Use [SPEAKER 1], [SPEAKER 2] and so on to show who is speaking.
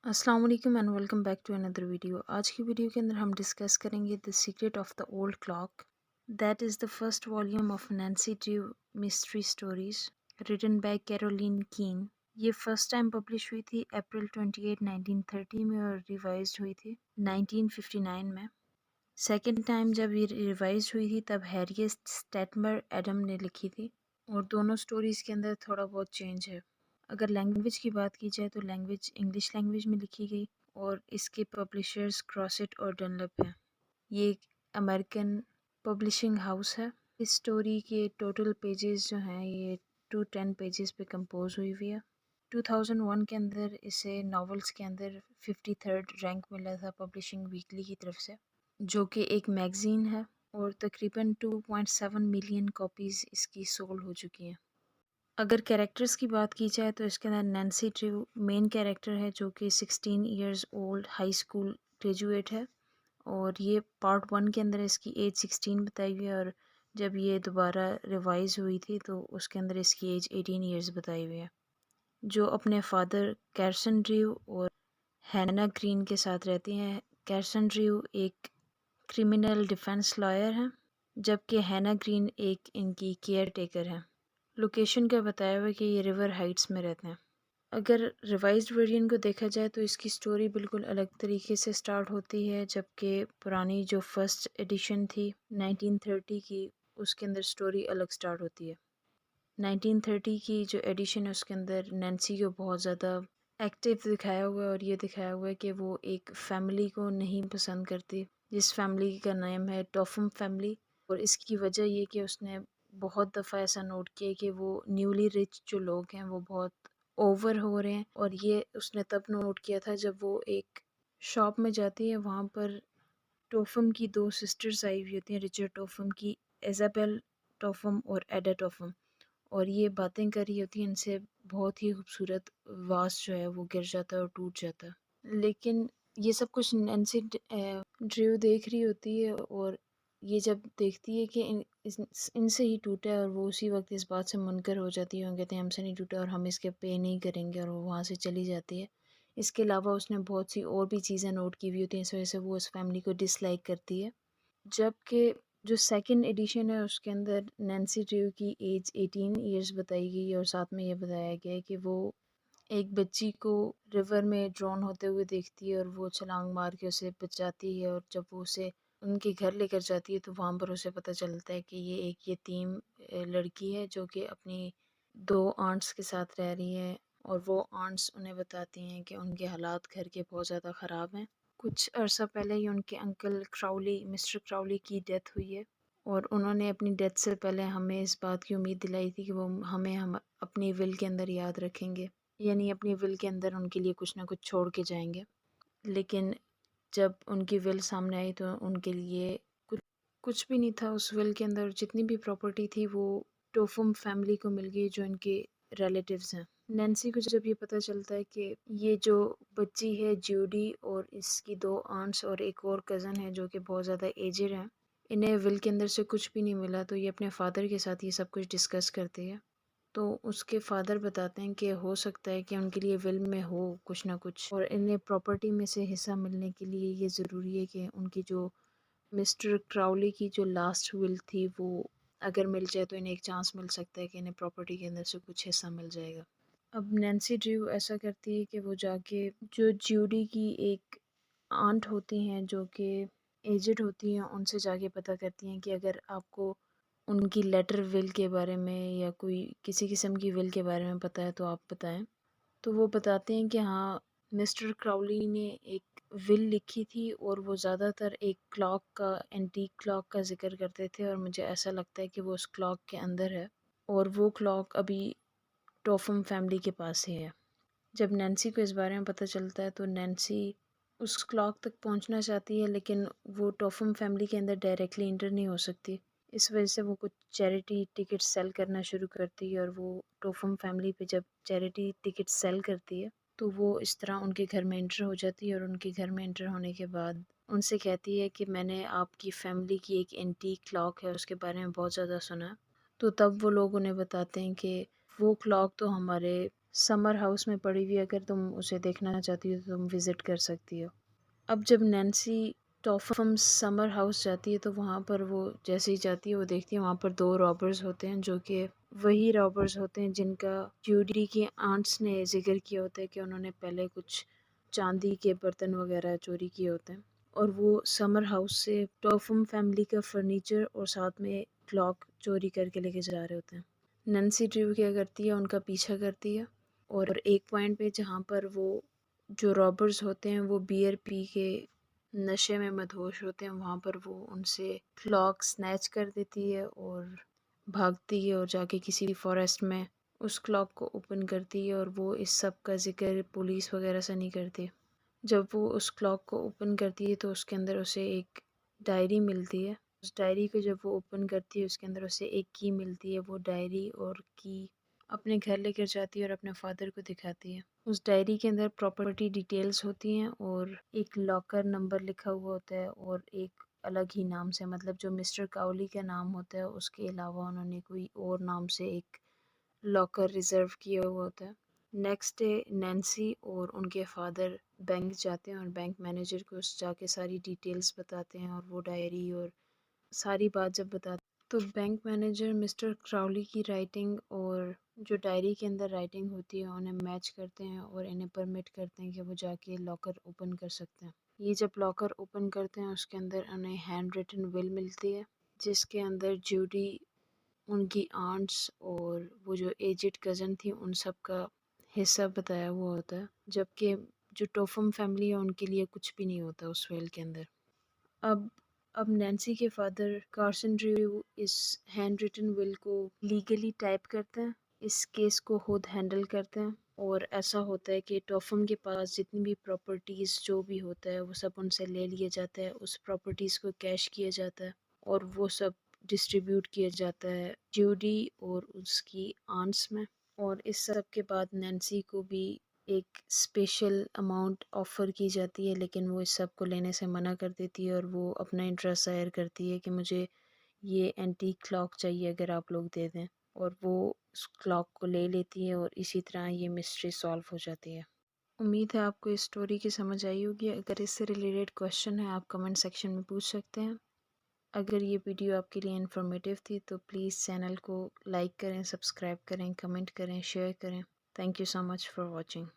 [SPEAKER 1] अस्सलाम वालेकुम and welcome back to another video. आज की वीडियो के अंदर हम डिस्कस करेंगे the secret of the old clock. That is the first volume of Nancy Drew mystery stories written by Carolyn Keene. ये first time publish हुई थी अप्रैल 28 1930 में और रिवाइज हुई थी 1959 में। सेकेंड टाइम जब ये रिवाइज हुई थी तब हैरियट स्टेटमर एडम ने लिखी थी और दोनों स्टोरीज़ के अंदर थोड़ा बहुत चेंज है। अगर लैंग्वेज की बात की जाए तो लैंग्वेज इंग्लिश लैंग्वेज में लिखी गई और इसके पब्लिशर्स क्रॉसेट और डनलप हैं। ये एक अमेरिकन पब्लिशिंग हाउस है। इस स्टोरी के टोटल पेजेस जो हैं ये 210 पेजेस पे कंपोज हुई हुई है। 2001 के अंदर इसे नॉवेल्स के अंदर 53rd रैंक मिला था पब्लिशिंग वीकली की तरफ से, जो कि एक मैगज़ीन है और तकरीबन 2.7 मिलियन कॉपीज़ इसकी सोल्ड हो चुकी हैं। अगर कैरेक्टर्स की बात की जाए तो इसके अंदर नैन्सी ड्रू मेन कैरेक्टर है, जो कि 16 years old high school graduate है और ये पार्ट 1 के अंदर इसकी एज 16 बताई हुई है और जब ये दोबारा रिवाइज हुई थी तो उसके अंदर इसकी एज 18 इयर्स बताई हुई है। जो अपने फादर कैरसन ड्रू और हैना ग्रीन के साथ रहती हैं। कैरसन ड्रू एक क्रिमिनल डिफेंस लॉयर हैं, जबकि हैना ग्रीन एक इनकी केयर टेकर हैं। लोकेशन का बताया हुआ है कि ये रिवर हाइट्स में रहते हैं। अगर रिवाइज्ड वर्जन को देखा जाए तो इसकी स्टोरी बिल्कुल अलग तरीके से स्टार्ट होती है, जबकि पुरानी जो फर्स्ट एडिशन थी 1930 की उसके अंदर स्टोरी अलग स्टार्ट होती है। 1930 की जो एडिशन है उसके अंदर नैन्सी को बहुत ज़्यादा एक्टिव दिखाया हुआ है और ये दिखाया हुआ है कि वो एक फैमिली को नहीं पसंद करती, जिस फैमिली का नाम है टॉफम फैमिली। और इसकी वजह ये कि उसने बहुत दफ़ा ऐसा नोट किया कि वो न्यूली रिच जो लोग हैं वो बहुत ओवर हो रहे हैं, और ये उसने तब नोट किया था जब वो एक शॉप में जाती है। वहाँ पर टॉफम की दो सिस्टर्स आई हुई होती हैं, रिचर्ड टॉफम की इज़ाबेल टॉफम और एडा टॉफम, और ये बातें कर रही होती हैं। इनसे बहुत ही खूबसूरत वास जो है वो गिर जाता है और टूट जाता है। लेकिन ये सब कुछ नैन्सी ड्रू देख रही होती है और ये जब देखती है कि इनसे ही टूटा है और वो उसी वक्त इस बात से मुनकर हो जाती है और कहते हैं हमसे नहीं टूटा और हम इसके पे नहीं करेंगे, और वो वहाँ से चली जाती है। इसके अलावा उसने बहुत सी और भी चीज़ें नोट की हुई होती हैं, इस वजह से वो उस फैमिली को डिसलाइक करती है। जबकि जो सेकंड एडिशन है उसके अंदर नैन्सी ड्रू की एज 18 इयर्स बताई गई है और साथ में ये बताया गया है कि वो एक बच्ची को रिवर में ड्रॉन होते हुए देखती है और वो छलांग मार के उसे बचाती है, और जब वो उसे उनके घर लेकर जाती है तो वहाँ पर उसे पता चलता है कि ये एक यतीम लड़की है जो कि अपनी दो आंट्स के साथ रह रही है, और वो आंट्स उन्हें बताती हैं कि उनके हालात घर के बहुत ज़्यादा ख़राब हैं। कुछ अर्सा पहले ही उनके अंकल क्राउली मिस्टर क्राउली की डेथ हुई है, और उन्होंने अपनी डेथ से पहले हमें इस बात की उम्मीद दिलाई थी कि वो हमें हम अपनी विल के अंदर याद रखेंगे, यानी अपनी विल के अंदर उनके लिए कुछ ना कुछ छोड़ के जाएंगे। लेकिन जब उनकी विल सामने आई तो उनके लिए कुछ कुछ भी नहीं था उस विल के अंदर। जितनी भी प्रॉपर्टी थी वो टोफम फैमिली को मिल गई, जो इनके रिलेटिव्स हैं। नैन्सी को जब ये पता चलता है कि ये जो बच्ची है जूडी और इसकी दो आंट्स और एक और कज़न है जो कि बहुत ज़्यादा एजड हैं, इन्हें विल के अंदर से कुछ भी नहीं मिला, तो ये अपने फादर के साथ ये सब कुछ डिस्कस करती है। तो उसके फादर बताते हैं कि हो सकता है कि उनके लिए विल में हो कुछ ना कुछ, और इन्हें प्रॉपर्टी में से हिस्सा मिलने के लिए ये ज़रूरी है कि उनकी जो मिस्टर क्राउली की जो लास्ट विल थी वो अगर मिल जाए तो इन्हें एक चांस मिल सकता है कि इन्हें प्रॉपर्टी के अंदर से कुछ हिस्सा मिल जाएगा। अब नैन्सी ड्रू ऐसा करती है कि वो जाके जो जूडी की एक आंट होती हैं जो कि एजड होती हैं उनसे जाके पता करती हैं कि अगर आपको उनकी लेटर विल के बारे में या कोई किसी किस्म की विल के बारे में पता है तो आप बताएं। तो वो बताते हैं कि हाँ, मिस्टर क्राउली ने एक विल लिखी थी और वो ज़्यादातर एक क्लॉक का एंटीक क्लॉक का जिक्र करते थे, और मुझे ऐसा लगता है कि वो उस क्लॉक के अंदर है और वो क्लॉक अभी टॉफम फैमिली के पास ही है। जब नैन्सी को इस बारे में पता चलता है तो नैन्सी उस क्लॉक तक पहुंचना चाहती है, लेकिन वो टॉफम फैमिली के अंदर डायरेक्टली इंटर नहीं हो सकती। इस वजह से वो कुछ चैरिटी टिकट सेल करना शुरू करती है, और वो टॉफम फैमिली पे जब चैरिटी टिकट सेल करती है तो वो इस तरह उनके घर में इंटर हो जाती है, और उनके घर में इंटर होने के बाद उनसे कहती है कि मैंने आपकी फैमिली की एक एंटीक क्लॉक है उसके बारे में बहुत ज़्यादा सुना। तो तब वो लोग उन्हें बताते हैं कि वो क्लॉक तो हमारे समर हाउस में पड़ी हुई है। अगर तुम उसे देखना चाहती हो तो तुम विज़िट कर सकती हो। अब जब नैन्सी टॉफम समर हाउस जाती है तो वहाँ पर वो जैसे ही जाती है वो देखती है वहाँ पर 2 रॉबर्स होते हैं, जो कि वही रॉबर्स होते हैं जिनका ज्यूडी की आंट्स ने ज़िक्र किया होता है कि उन्होंने पहले कुछ चांदी के बर्तन वगैरह चोरी किए होते हैं। और वो समर हाउस से टॉफम फैमिली का फर्नीचर और साथ में क्लॉक चोरी करके लेके जा रहे होते हैं। नैन्सी ड्रू क्या करती है, उनका पीछा करती है और एक पॉइंट पे जहाँ पर वो जो रॉबर्स होते हैं वो बियर पी के नशे में मदहोश होते हैं, वहाँ पर वो उनसे क्लॉक स्नैच कर देती है और भागती है और जाके किसी फॉरेस्ट में उस क्लॉक को ओपन करती है। और वो इस सब का जिक्र पुलिस वगैरह से नहीं करती। जब वो उस क्लॉक को ओपन करती है तो उसके अंदर उसे एक डायरी मिलती है। उस डायरी को जब वो ओपन करती है उसके अंदर उसे एक की मिलती है। वो डायरी और की अपने घर लेकर जाती है और अपने फादर को दिखाती है। उस डायरी के अंदर प्रॉपर्टी डिटेल्स होती हैं और एक लॉकर नंबर लिखा हुआ होता है और एक अलग ही नाम से, मतलब जो मिस्टर काउली का नाम होता है उसके अलावा उन्होंने कोई और नाम से एक लॉकर रिज़र्व किया हुआ होता है। नेक्स्ट डे नैन्सी और उनके फादर बैंक जाते हैं और बैंक मैनेजर को जाके सारी डिटेल्स बताते हैं और वो डायरी और सारी बात जब बताते तो बैंक मैनेजर मिस्टर क्राउली की राइटिंग और जो डायरी के अंदर राइटिंग होती है उन्हें मैच करते हैं और इन्हें परमिट करते हैं कि वो जाके लॉकर ओपन कर सकते हैं। ये जब लॉकर ओपन करते हैं उसके अंदर उन्हें हैंड रिटन विल मिलती है, जिसके अंदर जूडी, उनकी आंट्स और वो जो एजेड कज़न थी उन सब का हिस्सा बताया हुआ होता है, जबकि जो टोफम फैमिली है उनके लिए कुछ भी नहीं होता उस विल के अंदर। अब अब नैन्सी के फादर कार्सन ड्रू इस हैंड रिटन विल को लीगली टाइप करते हैं, इस केस को खुद हैंडल करते हैं और ऐसा होता है कि टॉफम के पास जितनी भी प्रॉपर्टीज़ जो भी होता है वो सब उनसे ले लिया जाता है, उस प्रॉपर्टीज़ को कैश किया जाता है और वो सब डिस्ट्रीब्यूट किया जाता है जूडी और उसकी आंट्स में। और इस सब के बाद नैन्सी को भी एक स्पेशल अमाउंट ऑफ़र की जाती है, लेकिन वो इस सब को लेने से मना कर देती है और वो अपना इंटरेस्ट ज़ाहिर करती है कि मुझे ये एंटीक क्लॉक चाहिए अगर आप लोग दे दें। और वो उस क्लॉक को ले लेती है और इसी तरह ये मिस्ट्री सॉल्व हो जाती है। उम्मीद है आपको इस स्टोरी की समझ आई होगी। अगर इससे रिलेटेड क्वेश्चन है आप कमेंट सेक्शन में पूछ सकते हैं। अगर ये वीडियो आपके लिए इन्फॉर्मेटिव थी तो प्लीज़ चैनल को लाइक करें, सब्सक्राइब करें, कमेंट करें, शेयर करें। Thank you so much for watching.